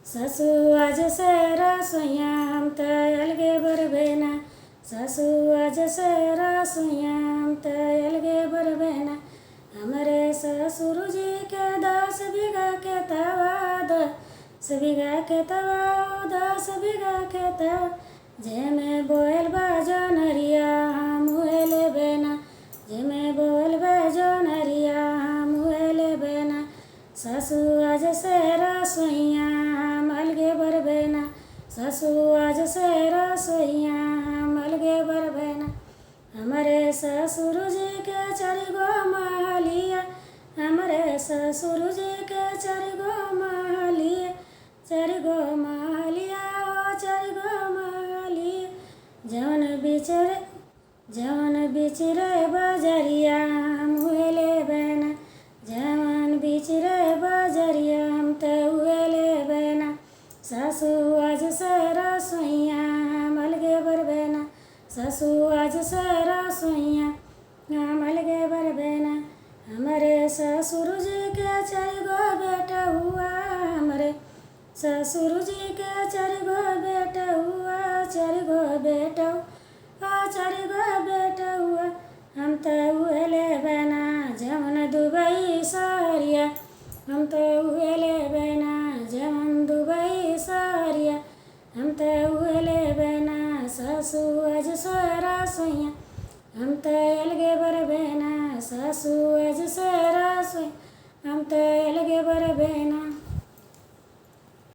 सासू आज से रसोइया हम त अलगे बरबेना। सासू आज से रसोइया हम त अलगे बरबेना। हमरे ससुर जी के 10 बीघा के तवा 10 बीघा के तवा 10 बीघा के तवा जेमे बोयल बा जनरिया हम उहेले बेना। जेमे बोयल बा जनरिया हम उहेले बेना। सासू आज से रसोइया हम अलगे बरबेना। सासू आज से रसोइया हम अलगे बरबेना। हमरे ससुर जी के 4 गो महलिया। हमरे ससुर जी के 4 गो महलिया। 4 गो महलिया ओ 4 गो महलिया। जवन बिचरे बजरिया हम उहेले बेना। जवन बिचरे बजरिया हम त उहेले बेना। सासू आज से रसोइया हम अलगे बरबेना। सासू आज से रसोइया हम अलगे बरबेना। हमरे ससुर जी के 4 गो बेटा हुआ। हमरे ससुर जी के 4 गो बेटा हुआ। 4 गो बेटा हुआ 4 गो बेटा हुआ। हम त उहेले बेना। जवन दुबई सारिया हम त उहेले बेना। जवन दुबई सारिया हम त उहेले बेना। सासू आज से रसोइया हम त अलगे बरबेना। सासू आज से रसोइया हम त अलगे बरबेना।